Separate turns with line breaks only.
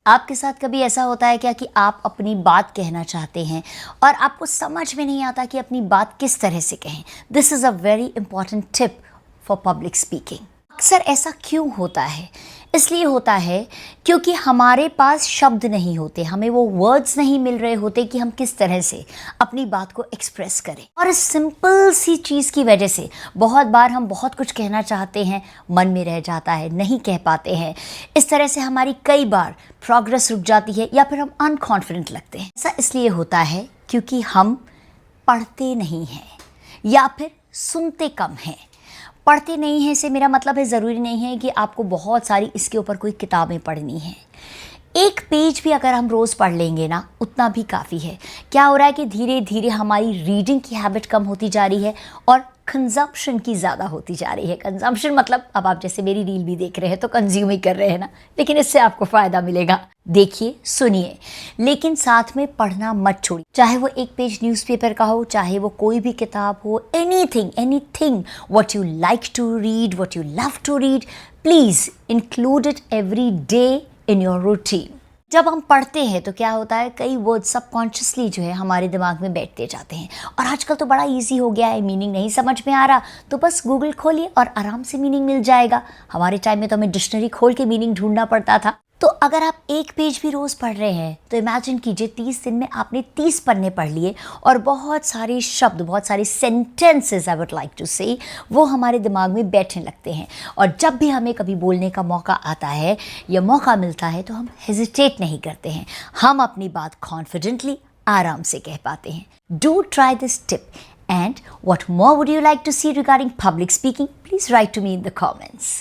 आपके साथ कभी ऐसा होता है क्या कि आप अपनी बात कहना चाहते हैं और आपको समझ में नहीं आता कि अपनी बात किस तरह से कहें? This is a very important tip for public speaking. अक्सर ऐसा क्यों होता है? इसलिए होता है क्योंकि हमारे पास शब्द नहीं होते, हमें वो वर्ड्स नहीं मिल रहे होते कि हम किस तरह से अपनी बात को एक्सप्रेस करें। और इस सिंपल सी चीज़ की वजह से बहुत बार हम बहुत कुछ कहना चाहते हैं, मन में रह जाता है, नहीं कह पाते हैं। इस तरह से हमारी कई बार प्रोग्रेस रुक जाती है या फिर हम अनकॉन्फिडेंट लगते हैं। ऐसा इसलिए होता है क्योंकि हम पढ़ते नहीं हैं या फिर सुनते कम हैं। पढ़ते नहीं हैं से मेरा मतलब है ज़रूरी नहीं है कि आपको बहुत सारी इसके ऊपर कोई किताबें पढ़नी हैं। एक पेज भी अगर हम रोज़ पढ़ लेंगे ना, उतना भी काफ़ी है। क्या हो रहा है कि धीरे धीरे हमारी रीडिंग की हैबिट कम होती जा रही है और कंजम्पशन की ज़्यादा होती जा रही है। कंजम्पशन मतलब अब आप जैसे मेरी रील भी देख रहे हैं तो कंज्यूम ही कर रहे हैं ना, लेकिन इससे आपको फ़ायदा मिलेगा। देखिए, सुनिए, लेकिन साथ में पढ़ना मत छोड़िए। चाहे वो एक पेज न्यूज़पेपर का हो, चाहे वो कोई भी किताब हो, anything what you like to read, what you love to read, please include it every day in your routine. जब हम पढ़ते हैं तो क्या होता है, कई वर्ड सबकॉन्शियसली जो है हमारे दिमाग में बैठते जाते हैं। और आजकल तो बड़ा इजी हो गया है, मीनिंग नहीं समझ में आ रहा तो बस गूगल खोलिए और आराम से मीनिंग मिल जाएगा। हमारे टाइम में तो हमें डिक्शनरी खोल के मीनिंग ढूंढना पड़ता था। तो अगर आप एक पेज भी रोज़ पढ़ रहे हैं तो इमेजिन कीजिए 30 दिन में आपने 30 पन्ने पढ़ लिए और बहुत सारे शब्द, बहुत सारे sentences I would like to say, वो हमारे दिमाग में बैठने लगते हैं। और जब भी हमें कभी बोलने का मौका आता है या मौका मिलता है तो हम हेजिटेट नहीं करते हैं, हम अपनी बात कॉन्फिडेंटली आराम से कह पाते हैं। Do try this tip and what more would you like to see regarding public speaking? Please write to me in the comments.